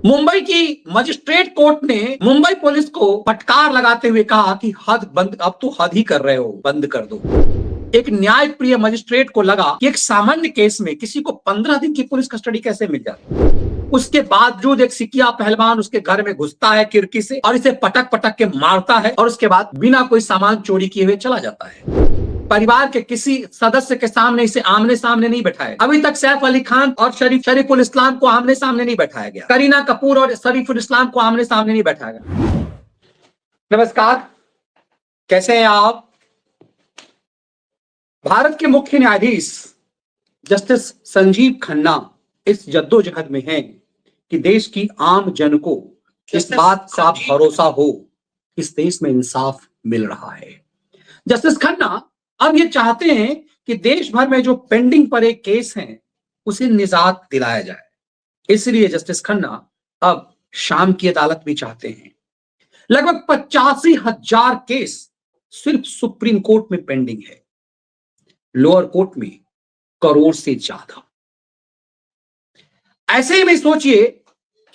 मुंबई की magistrate court ने Mumbai police को फटकार लगाते हुए कहा कि हद बंद, अब तो हद ही कर रहे हो, बंद कर दो। एक न्याय प्रिय मजिस्ट्रेट को लगा कि एक सामान्य केस में किसी को 15 दिन की पुलिस कस्टडी कैसे मिल जाती। उसके बावजूद एक सिकिया पहलवान उसके घर में घुसता है खिड़की से और इसे पटक पटक के मारता है और उसके बाद बिना कोई सामान चोरी किए हुए चला जाता है। परिवार के किसी सदस्य के सामने इसे आमने सामने नहीं बैठाया। अभी तक सैफ अली खान और शरीफुल इस्लाम को आमने सामने नहीं बैठाया गया। करीना कपूर और शरीफुल इस्लाम को आमने सामने नहीं बैठाया गया। नमस्कार, कैसे हैं आप? भारत के मुख्य न्यायाधीश जस्टिस संजीव खन्ना इस जद्दोजहद में हैं कि देश की आम जन को इस बात का भरोसा हो इस देश में इंसाफ मिल रहा है। जस्टिस खन्ना अब ये चाहते हैं कि देश भर में जो पेंडिंग पर एक केस हैं उसे निजात दिलाया जाए। इसलिए जस्टिस खन्ना अब शाम की अदालत भी चाहते हैं। लगभग 85,000 केस सिर्फ सुप्रीम कोर्ट में पेंडिंग है, लोअर कोर्ट में करोड़ से ज्यादा। ऐसे में सोचिए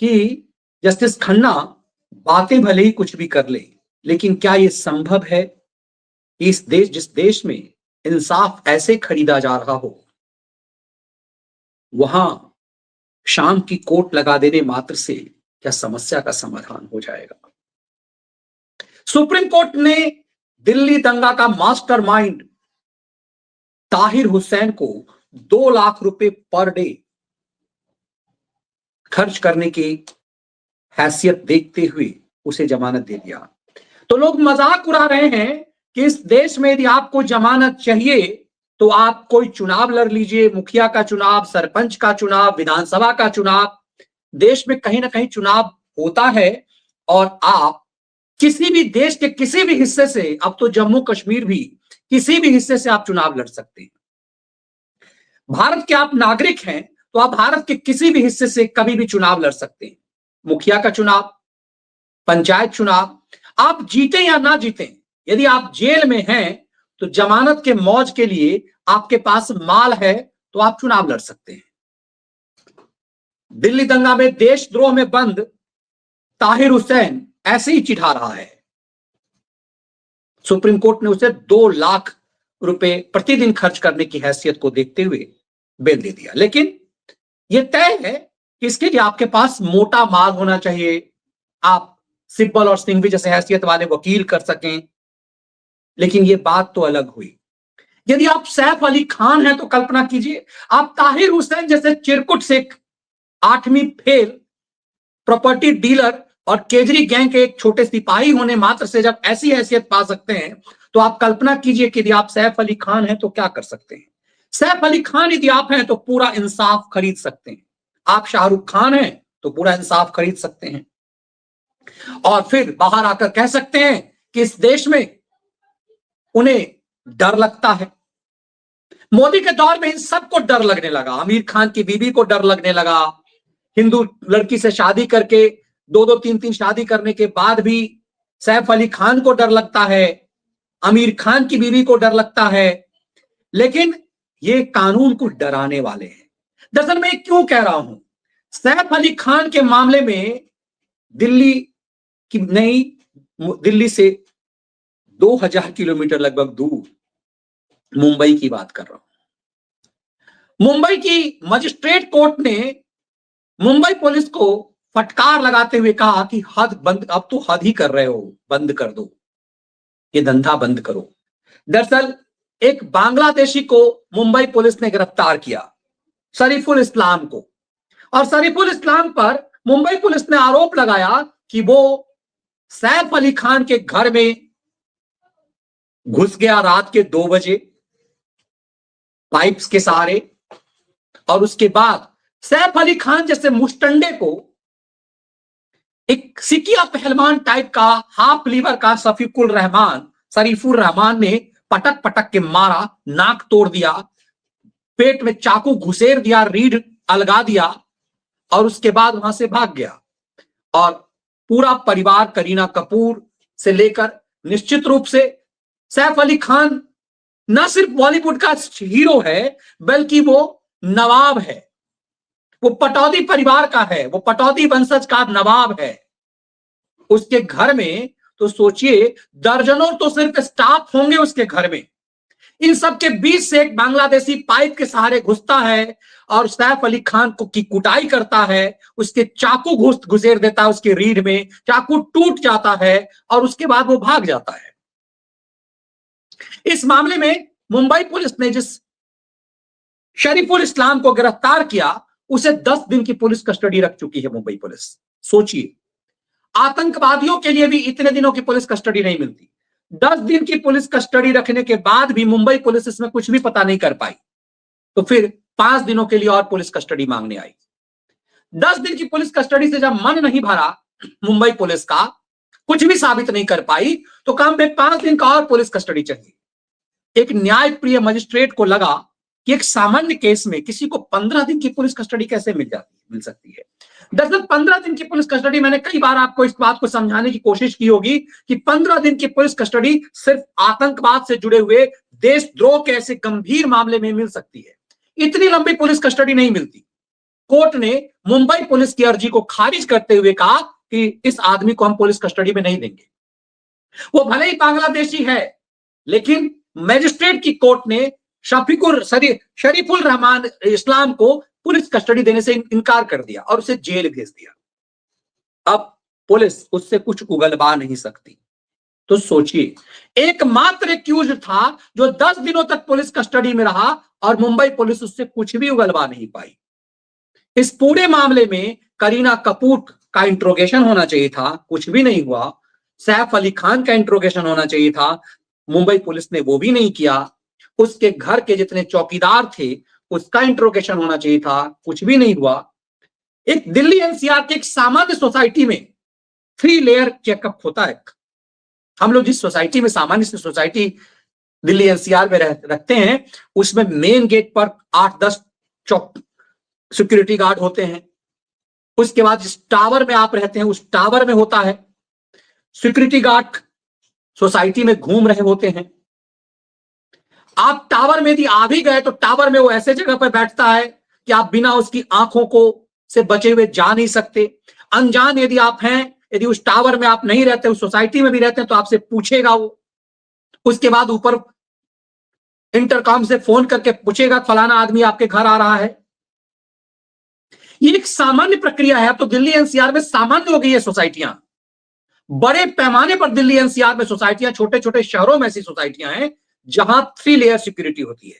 कि जस्टिस खन्ना बातें भले ही कुछ भी कर ले, लेकिन क्या यह संभव है कि जिस देश में इंसाफ ऐसे खरीदा जा रहा हो, वहां शाम की कोर्ट लगा देने मात्र से क्या समस्या का समाधान हो जाएगा? सुप्रीम कोर्ट ने दिल्ली दंगा का मास्टरमाइंड ताहिर हुसैन को 2 लाख रुपए पर डे खर्च करने की हैसियत देखते हुए उसे जमानत दे दिया। तो लोग मजाक उड़ा रहे हैं कि इस देश में यदि आपको जमानत चाहिए तो आप कोई चुनाव लड़ लीजिए, मुखिया का चुनाव, सरपंच का चुनाव, विधानसभा का चुनाव। देश में कहीं ना कहीं चुनाव होता है और आप किसी भी देश के किसी भी हिस्से से, अब तो जम्मू कश्मीर भी, किसी भी हिस्से से आप चुनाव लड़ सकते हैं। भारत के आप नागरिक हैं तो आप भारत के किसी भी हिस्से से कभी भी चुनाव लड़ सकते हैं। मुखिया का चुनाव, पंचायत चुनाव, आप जीते या ना जीते, यदि आप जेल में हैं तो जमानत के मौज के लिए आपके पास माल है तो आप चुनाव लड़ सकते हैं। दिल्ली दंगा में देशद्रोह में बंद ताहिर हुसैन ऐसे ही चिढ़ा रहा है। सुप्रीम कोर्ट ने उसे 2 लाख रुपए प्रतिदिन खर्च करने की हैसियत को देखते हुए बेल दे दिया। लेकिन यह तय है कि इसके लिए आपके पास मोटा माल होना चाहिए, आप सिब्बल और सिंघवी जैसे हैसियत वाले वकील कर सकें। लेकिन यह बात तो अलग हुई, यदि आप सैफ अली खान हैं तो कल्पना कीजिए, आप ताहिर हुसैन जैसे चिरकुट से 8वीं फेल प्रॉपर्टी डीलर और केजरी गैंग के एक छोटे सिपाही होने मात्र से जब ऐसी हैसियत पा सकते हैं, तो आप कल्पना कीजिए कि यदि आप सैफ अली खान हैं तो क्या कर सकते हैं। सैफ अली खान यदि आप हैं तो पूरा इंसाफ खरीद सकते हैं। आप शाहरुख खान हैं तो पूरा इंसाफ खरीद सकते हैं और फिर बाहर आकर कह सकते हैं कि इस देश में उन्हें डर लगता है। मोदी के दौर में इन सबको डर लगने लगा। आमिर खान की बीवी को डर लगने लगा। हिंदू लड़की से शादी करके 2-2 3-3 शादी करने के बाद भी सैफ अली खान को डर लगता है, आमिर खान की बीवी को डर लगता है। लेकिन ये कानून को डराने वाले हैं। दरअसल मैं क्यों कह रहा हूं, सैफ अली खान के मामले में दिल्ली की नहीं, दिल्ली से 2000 किलोमीटर लगभग दूर मुंबई की बात कर रहा हूं। मुंबई की मजिस्ट्रेट कोर्ट ने मुंबई पुलिस को फटकार लगाते हुए कहा कि हद बंद, अब तो हद ही कर रहे हो, बंद कर दो, ये धंधा बंद करो। दरअसल एक बांग्लादेशी को मुंबई पुलिस ने गिरफ्तार किया, शरीफुल इस्लाम को, और शरीफुल इस्लाम पर मुंबई पुलिस ने आरोप लगाया कि वो सैफ अली खान के घर में घुस गया रात के 2 बजे पाइप्स के सहारे, और उसके बाद सैफ अली खान जैसे मुस्टंडे को एक सिकिया पहलवान टाइप का हाफ लीवर का शरीफुल रहमान ने पटक पटक के मारा, नाक तोड़ दिया, पेट में चाकू घुसेर दिया, रीढ़ अलगा दिया और उसके बाद वहां से भाग गया। और पूरा परिवार, करीना कपूर से लेकर, निश्चित रूप से सैफ अली खान न सिर्फ बॉलीवुड का हीरो है बल्कि वो नवाब है। वो पटौदी परिवार का है, वो पटौदी वंशज का नवाब है। उसके घर में तो सोचिए दर्जनों तो सिर्फ स्टाफ होंगे उसके घर में। इन सब के बीच से एक बांग्लादेशी पाइप के सहारे घुसता है और सैफ अली खान को की कुटाई करता है, उसके चाकू घुसेर देता है उसके रीढ़ में, चाकू टूट जाता है और उसके बाद वो भाग जाता है। इस मामले में मुंबई पुलिस ने जिस शरीफुल इस्लाम को गिरफ्तार किया उसे 10 दिन की पुलिस कस्टडी रख चुकी है मुंबई पुलिस। सोचिए, आतंकवादियों के लिए भी इतने दिनों की पुलिस कस्टडी नहीं मिलती। 10 दिन की पुलिस कस्टडी रखने के बाद भी मुंबई पुलिस इसमें कुछ भी पता नहीं कर पाई, तो फिर 5 दिनों के लिए और पुलिस कस्टडी मांगने आई। 10 दिन की पुलिस कस्टडी से जब मन नहीं भरा मुंबई पुलिस का, कुछ भी साबित नहीं कर पाई, तो काम में 5 दिन का और पुलिस कस्टडी चाहिए। एक न्यायप्रिय मजिस्ट्रेट को लगा कि एक सामान्य केस में किसी को 15 दिन की पुलिस कस्टडी कैसे मिल सकती है। दरअसल 15 दिन की पुलिस कस्टडी, मैंने कई बार आपको इस बात को समझाने की कोशिश की होगी कि 15 दिन की पुलिस कस्टडी सिर्फ आतंकवाद से जुड़े हुए देशद्रोह के ऐसे गंभीर मामले में मिल सकती है। इतनी लंबी पुलिस कस्टडी नहीं मिलती। कोर्ट ने मुंबई पुलिस की अर्जी को खारिज करते हुए कहा कि इस आदमी को हम पुलिस कस्टडी में नहीं देंगे। वो भले ही बांग्लादेशी है, लेकिन मैजिस्ट्रेट की कोर्ट ने शरीफुल रहमान इस्लाम को पुलिस कस्टडी देने से इनकार कर दिया और उसे जेल भेज दिया। अब पुलिस उससे कुछ उगलवा नहीं सकती। तो सोचिए, एकमात्र एक्यूज था जो 10 दिनों तक पुलिस कस्टडी में रहा और मुंबई पुलिस उससे कुछ भी उगलवा नहीं पाई। इस पूरे मामले में करीना कपूर का इंट्रोगेशन होना चाहिए था, कुछ भी नहीं हुआ। सैफ अली खान का इंट्रोगेशन होना चाहिए था, मुंबई पुलिस ने वो भी नहीं किया। उसके घर के जितने चौकीदार थे उसका इंट्रोगेशन होना चाहिए था, कुछ भी नहीं हुआ। एक दिल्ली एनसीआर के एक सामान्य सोसाइटी में 3 लेयर चेकअप होता है। हम लोग जिस सोसाइटी में सामान्य सोसाइटी दिल्ली एनसीआर में रखते हैं, उसमें मेन गेट पर 8-10 सिक्योरिटी गार्ड होते हैं। उसके बाद जिस टावर में आप रहते हैं उस टावर में होता है सिक्योरिटी गार्ड, सोसाइटी में घूम रहे होते हैं। आप टावर में यदि आ भी गए तो टावर में वो ऐसे जगह पर बैठता है कि आप बिना उसकी आंखों को से बचे हुए जा नहीं सकते। अनजान यदि आप हैं, यदि उस टावर में आप नहीं रहते, उस सोसाइटी में भी रहते हैं, तो आपसे पूछेगा वो। उसके बाद ऊपर इंटरकॉम से फोन करके पूछेगा फलाना आदमी आपके घर आ रहा है। ये एक सामान्य प्रक्रिया है। अब तो दिल्ली एनसीआर में सामान्य हो गई है सोसाइटियां। बड़े पैमाने पर दिल्ली एनसीआर में सोसाइटियां, छोटे छोटे शहरों में ऐसी सोसाइटियां हैं जहां 3 लेयर सिक्योरिटी होती है,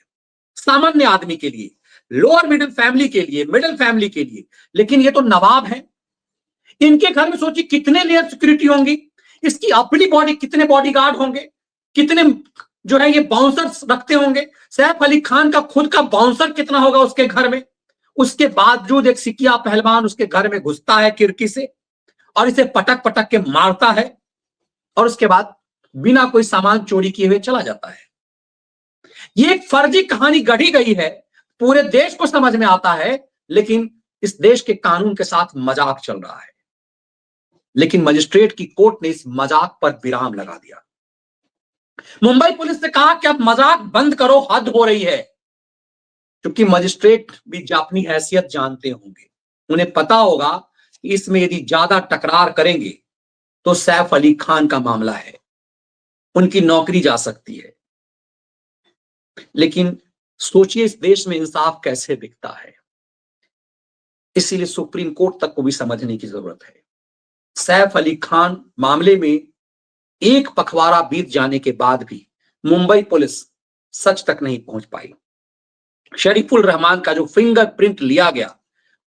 सामान्य आदमी के लिए, लोअर मिडिल फैमिली के लिए, मिडिल फैमिली के लिए। लेकिन ये तो नवाब है, इनके घर में सोचिए कितने लेयर सिक्योरिटी होंगी, इसकी अपनी बॉडी, कितने बॉडीगार्ड होंगे, कितने जो है ये बाउंसर्स रखते होंगे। सैफ अली खान का खुद का बाउंसर कितना होगा उसके घर में। उसके बावजूद एक सिकिया पहलवान उसके घर में घुसता है खिड़की से और इसे पटक पटक के मारता है और उसके बाद बिना कोई सामान चोरी किए हुए चला जाता है। ये एक फर्जी कहानी गढ़ी गई है, पूरे देश को समझ में आता है, लेकिन इस देश के कानून के साथ मजाक चल रहा है। लेकिन मजिस्ट्रेट की कोर्ट ने इस मजाक पर विराम लगा दिया। मुंबई पुलिस ने कहा कि अब मजाक बंद करो, हद हो रही है। क्योंकि मजिस्ट्रेट भी अपनी हैसियत जानते होंगे, उन्हें पता होगा कि इसमें यदि ज्यादा टकरार करेंगे तो सैफ अली खान का मामला है, उनकी नौकरी जा सकती है। लेकिन सोचिए इस देश में इंसाफ कैसे बिकता है। इसीलिए सुप्रीम कोर्ट तक को भी समझने की जरूरत है। सैफ अली खान मामले में एक पखवाड़ा बीत जाने के बाद भी मुंबई पुलिस सच तक नहीं पहुंच पाई। शरीफुल रहमान का जो फिंगरप्रिंट लिया गया,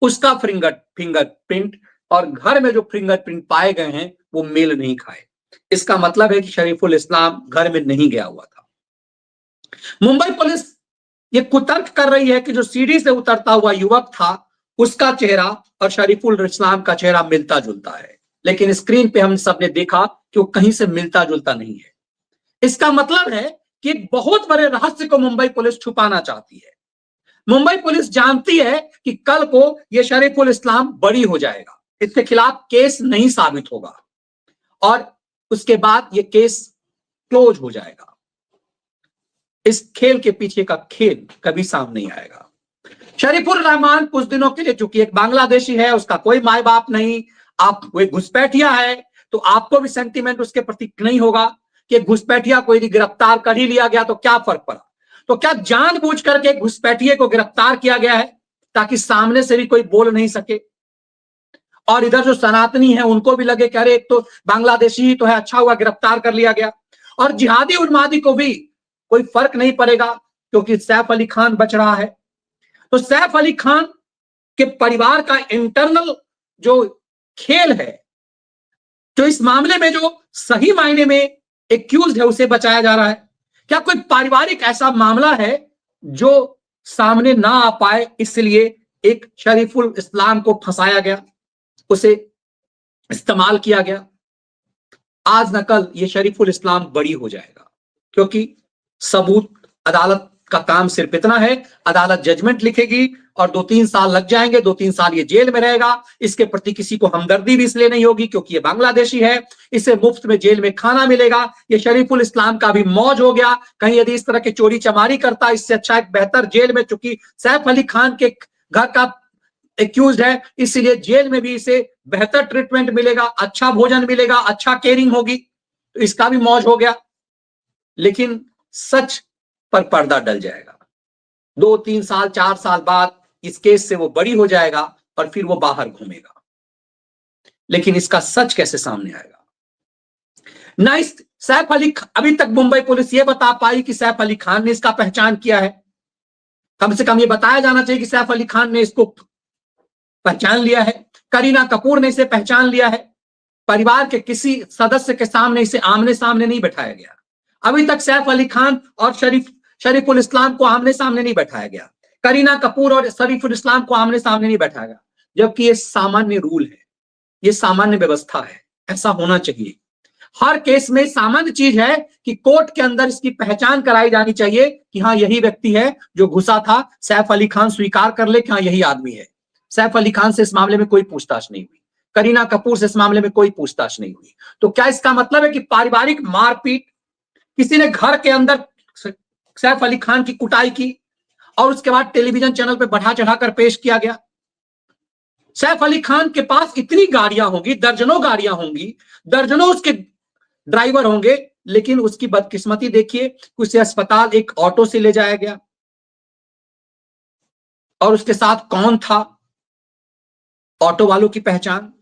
उसका फिंगरप्रिंट और घर में जो फिंगरप्रिंट पाए गए हैं वो मेल नहीं खाए। इसका मतलब है कि शरीफुल इस्लाम घर में नहीं गया हुआ था। मुंबई पुलिस ये कुतर्क कर रही है कि जो सीढ़ी से उतरता हुआ युवक था उसका चेहरा और शरीफुल इस्लाम का चेहरा मिलता जुलता है, लेकिन स्क्रीन पे हम सबने देखा कि वो कहीं से मिलता जुलता नहीं है। इसका मतलब है कि एक बहुत बड़े रहस्य को मुंबई पुलिस छुपाना चाहती है। मुंबई पुलिस जानती है कि कल को यह शरीफुल इस्लाम बरी हो जाएगा, इसके खिलाफ केस नहीं साबित होगा और उसके बाद यह केस क्लोज हो जाएगा। इस खेल के पीछे का खेल कभी सामने नहीं आएगा। शरीफुर रहमान कुछ दिनों के लिए, चूंकि एक बांग्लादेशी है, उसका कोई माए बाप नहीं, आप कोई घुसपैठिया है, तो आपको भी सेंटीमेंट उसके प्रति नहीं होगा कि घुसपैठिया को यदि गिरफ्तार कर ही लिया गया तो क्या फर्क पड़ा। तो क्या जानबूझ करके घुसपैठिए को गिरफ्तार किया गया है ताकि सामने से भी कोई बोल नहीं सके, और इधर जो सनातनी है उनको भी लगे कि अरे एक तो बांग्लादेशी ही तो है, अच्छा हुआ गिरफ्तार कर लिया गया। और जिहादी उन्मादी को भी कोई फर्क नहीं पड़ेगा क्योंकि सैफ अली खान बच रहा है। तो सैफ अली खान के परिवार का इंटरनल जो खेल है, जो इस मामले में जो सही मायने में एक्यूज है उसे बचाया जा रहा है। क्या कोई पारिवारिक ऐसा मामला है जो सामने ना आ पाए, इसलिए एक शरीफुल इस्लाम को फंसाया गया, उसे इस्तेमाल किया गया। आज न कल ये शरीफुल इस्लाम बरी हो जाएगा क्योंकि सबूत, अदालत का काम सिर्फ इतना है, अदालत जजमेंट लिखेगी और 2-3 साल लग जाएंगे, 2-3 साल ये जेल में रहेगा। इसके प्रति किसी को हमदर्दी भी इसलिए नहीं होगी क्योंकि ये बांग्लादेशी है, इसे मुफ्त में जेल में खाना मिलेगा। ये शरीफुल इस्लाम का भी मौज हो गया, कहीं यदि इस तरह की चोरी चमारी करता, इससे अच्छा एक बेहतर जेल में, चूंकि सैफ अली खान के घर का एक्यूज है इसलिए जेल में भी इसे बेहतर ट्रीटमेंट मिलेगा, अच्छा भोजन मिलेगा, अच्छा केयरिंग होगी, तो इसका भी मौज हो गया। लेकिन सच पर पर्दा डल जाएगा, 2-3 साल 4 साल बाद इस केस से वो बरी हो जाएगा और फिर वो बाहर घूमेगा। लेकिन इसका सच कैसे सामने आएगा ना। इस सैफ अली, अभी तक मुंबई पुलिस ये बता पाई कि सैफ अली खान ने इसका पहचान किया है। कम से कम ये बताया जाना चाहिए कि सैफ अली खान ने इसको पहचान लिया है, करीना कपूर ने इसे पहचान लिया है। परिवार के किसी सदस्य के सामने इसे आमने सामने नहीं बैठाया गया। अभी तक सैफ अली खान और शरीफुल इस्लाम को आमने सामने नहीं बैठाया गया, करीना कपूर और शरीफुल इस्लाम को आमने सामने नहीं बैठाया गया, जबकि ये सामान्य रूल है, ये सामान्य व्यवस्था है, ऐसा होना चाहिए। हर केस में सामान्य चीज है कि कोर्ट के अंदर इसकी पहचान कराई जानी चाहिए कि हाँ यही व्यक्ति है जो घुसा था, सैफ अली खान स्वीकार कर ले कि हाँ यही आदमी है। सैफ अली खान से इस मामले में कोई पूछताछ नहीं हुई, करीना कपूर से इस मामले में कोई पूछताछ नहीं हुई। तो क्या इसका मतलब है कि पारिवारिक मारपीट, किसी ने घर के अंदर सैफ अली खान की कुटाई की और उसके बाद टेलीविजन चैनल पे बढ़ा चढ़ाकर पेश किया गया? सैफ अली खान के पास इतनी गाड़ियां होंगी, दर्जनों गाड़ियां होंगी, दर्जनों उसके ड्राइवर होंगे, लेकिन उसकी बदकिस्मती देखिए, उसे अस्पताल एक ऑटो से ले जाया गया और उसके साथ कौन था, ऑटो वालों की पहचान,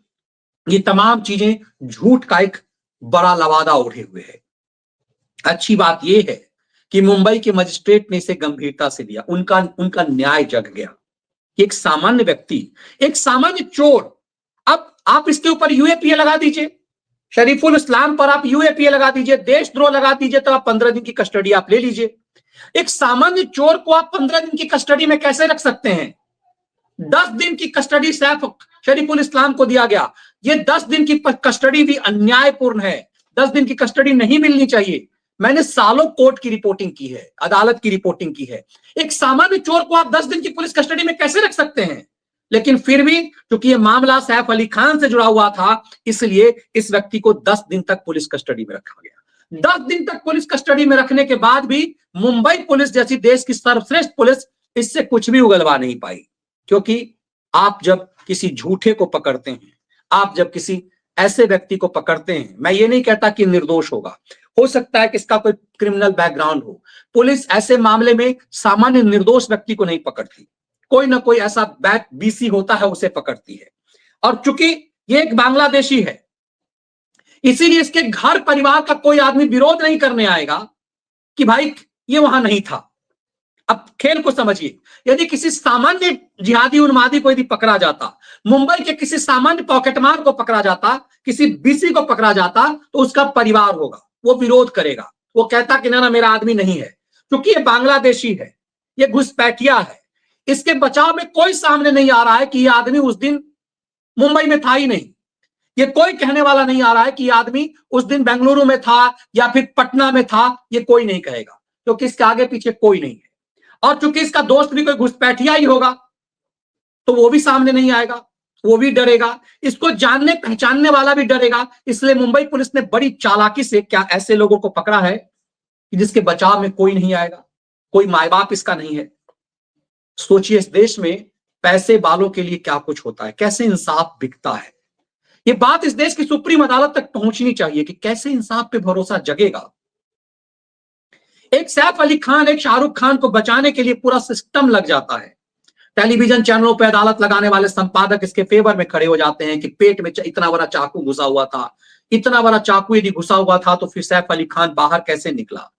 ये तमाम चीजें झूठ का एक बड़ा लवादा उड़े हुए है। अच्छी बात यह है कि मुंबई के मजिस्ट्रेट ने इसे गंभीरता से लिया, उनका न्याय जग गया। एक सामान्य व्यक्ति, एक सामान्य चोर, अब आप इसके ऊपर यूएपीए लगा दीजिए, शरीफुल इस्लाम पर आप यूएपीए लगा दीजिए, देशद्रोह लगा दीजिए, तो आप 15 दिन की कस्टडी आप ले लीजिए। एक सामान्य चोर को आप 15 दिन की कस्टडी में कैसे रख सकते हैं? 10 दिन की कस्टडी शरीफुल इस्लाम को दिया गया। ये 10 दिन की कस्टडी भी अन्यायपूर्ण है, 10 दिन की कस्टडी नहीं मिलनी चाहिए। मैंने सालों कोर्ट की रिपोर्टिंग की है, अदालत की रिपोर्टिंग की है। एक सामान्य चोर को आप 10 दिन की पुलिस कस्टडी में कैसे रख सकते हैं? लेकिन फिर भी क्योंकि ये मामला सैफ अली खान से जुड़ा हुआ था, इसलिए इस व्यक्ति को 10 दिन तक पुलिस कस्टडी में रखा गया। 10 दिन तक पुलिस कस्टडी में रखने के बाद भी मुंबई पुलिस जैसी देश की सर्वश्रेष्ठ पुलिस इससे कुछ भी उगलवा नहीं पाई। क्योंकि आप जब किसी झूठे को पकड़ते हैं, आप जब किसी ऐसे व्यक्ति को पकड़ते हैं, मैं ये नहीं कहता कि निर्दोष होगा, हो सकता है कि इसका कोई क्रिमिनल बैकग्राउंड हो, पुलिस ऐसे मामले में सामान्य निर्दोष व्यक्ति को नहीं पकड़ती, कोई ना कोई ऐसा बैक बीसी होता है उसे पकड़ती है। और चूंकि ये एक बांग्लादेशी है, इसीलिए इसके घर परिवार का कोई आदमी विरोध नहीं करने आएगा कि भाई ये वहां नहीं था। अब खेल को समझिए, यदि किसी सामान्य जिहादी उन्मादी को यदि पकड़ा जाता, मुंबई के किसी सामान्य पॉकेटमार को पकड़ा जाता, किसी बीसी को पकड़ा जाता, तो उसका परिवार होगा, वो विरोध करेगा, वो कहता कि ना मेरा आदमी नहीं है। क्योंकि ये बांग्लादेशी है, ये घुसपैठिया है, इसके बचाव में कोई सामने नहीं आ रहा है कि ये आदमी उस दिन मुंबई में था ही नहीं। ये कोई कहने वाला नहीं आ रहा है कि ये आदमी उस दिन बेंगलुरु में था या फिर पटना में था, ये कोई नहीं कहेगा, क्योंकि इसके आगे पीछे कोई नहीं है। और चूंकि इसका दोस्त भी कोई घुसपैठिया ही होगा, तो वो भी सामने नहीं आएगा, वो भी डरेगा, इसको जानने पहचानने वाला भी डरेगा। इसलिए मुंबई पुलिस ने बड़ी चालाकी से क्या ऐसे लोगों को पकड़ा है कि जिसके बचाव में कोई नहीं आएगा, कोई माए बाप इसका नहीं है। सोचिए इस देश में पैसे वालों के लिए क्या कुछ होता है, कैसे इंसाफ बिकता है। ये बात इस देश की सुप्रीम अदालत तक पहुंचनी चाहिए कि कैसे इंसाफ पे भरोसा जगेगा। एक सैफ अली खान, एक शाहरुख खान को बचाने के लिए पूरा सिस्टम लग जाता है। टेलीविजन चैनलों पर अदालत लगाने वाले संपादक इसके फेवर में खड़े हो जाते हैं कि पेट में इतना बड़ा चाकू घुसा हुआ था, इतना बड़ा चाकू यदि घुसा हुआ था तो फिर सैफ अली खान बाहर कैसे निकला।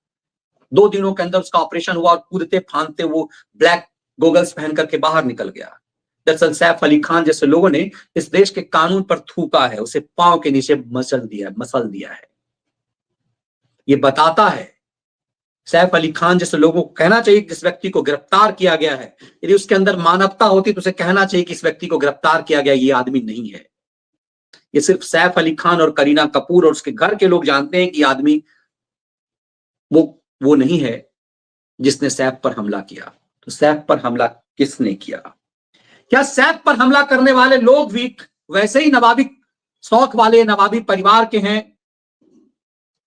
2 दिनों के अंदर उसका ऑपरेशन हुआ और कूदते फांदते वो ब्लैक गोगल्स पहन करके बाहर निकल गया। दरअसल सैफ अली खान जैसे लोगों ने इस देश के कानून पर थूका है, उसे पांव के नीचे मसल दिया है। ये बताता है सैफ अली खान जैसे लोगों को कहना चाहिए कि जिस व्यक्ति को गिरफ्तार किया गया है, यदि उसके अंदर मानवता होती तो उसे कहना चाहिए कि इस व्यक्ति को गिरफ्तार किया गया, ये आदमी नहीं है। ये सिर्फ सैफ अली खान और करीना कपूर और उसके घर के लोग जानते हैं कि आदमी वो नहीं है जिसने सैफ पर हमला किया। तो सैफ पर हमला किसने किया? क्या सैफ पर हमला करने वाले लोग भी वैसे ही नवाबी शौक वाले नवाबी परिवार के हैं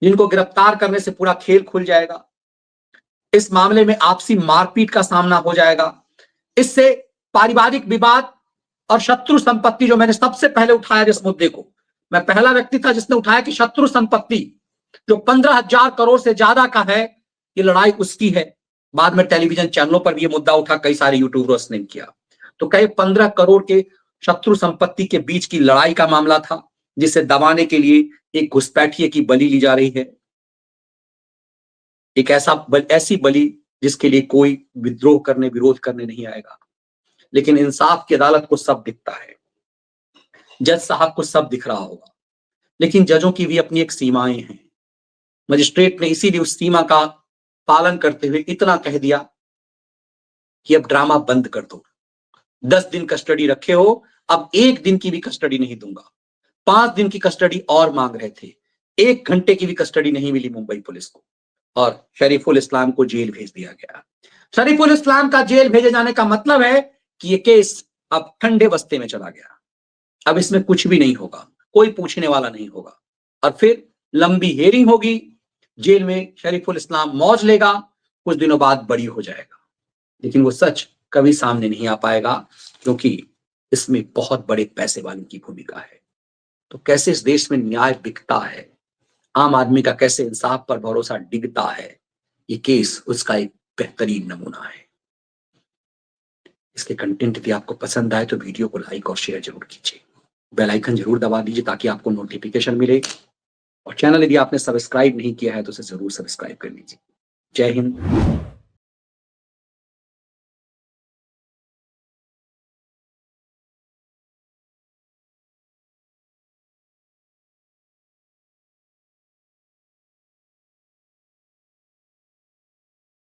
जिनको गिरफ्तार करने से पूरा खेल खुल जाएगा? इस मामले में आपसी मारपीट का सामना हो जाएगा। इससे पारिवारिक विवाद और शत्रु संपत्ति, जो मैंने सबसे पहले उठाया जिस मुद्दे को, मैं पहला व्यक्ति था जिसने उठाया कि शत्रु संपत्ति जो 15,000 करोड़ से ज्यादा का है, ये लड़ाई उसकी है। बाद में टेलीविजन चैनलों पर भी ये मुद्दा उठा, कई सारे यूट्यूबर्स ने किया। तो कई 15 करोड़ के शत्रु संपत्ति के बीच की लड़ाई का मामला था, जिसे दबाने के लिए एक घुसपैठिए की बलि ली जा रही है। एक ऐसी बलि जिसके लिए कोई विद्रोह करने, विरोध करने नहीं आएगा। लेकिन इंसाफ की अदालत को सब दिखता है, जज साहब को सब दिख रहा होगा, लेकिन जजों की भी अपनी एक सीमाएं हैं। मजिस्ट्रेट ने इसीलिए उस सीमा का पालन करते हुए इतना कह दिया कि अब ड्रामा बंद कर दो। 10 दिन कस्टडी रखे हो, अब 1 दिन की भी कस्टडी नहीं दूंगा। 5 दिन की कस्टडी और मांग रहे थे, 1 घंटे की भी कस्टडी नहीं मिली मुंबई पुलिस को, और शरीफुल इस्लाम को जेल भेज दिया गया। शरीफुल इस्लाम का जेल भेजे जाने का मतलब है कि ये केस अब ठंडे बस्ते में चला गया। अब इसमें कुछ भी नहीं होगा, कोई पूछने वाला नहीं होगा, और फिर लंबी हेयरिंग होगी, जेल में शरीफुल इस्लाम मौज लेगा, कुछ दिनों बाद बरी हो जाएगा। लेकिन वो सच कभी सामने नहीं आ पाएगा, क्योंकि इसमें बहुत बड़े पैसे वालों की भूमिका है। तो कैसे इस देश में न्याय बिकता है, आम आदमी का कैसे इंसाफ पर भरोसा डिगता है, ये केस उसका एक बेहतरीन नमूना है। इसके कंटेंट यदि आपको पसंद आए तो वीडियो को लाइक और शेयर जरूर कीजिए, बेल आइकन जरूर दबा दीजिए ताकि आपको नोटिफिकेशन मिले, और चैनल यदि आपने सब्सक्राइब नहीं किया है तो उसे जरूर सब्सक्राइब कर लीजिए। जय हिंद।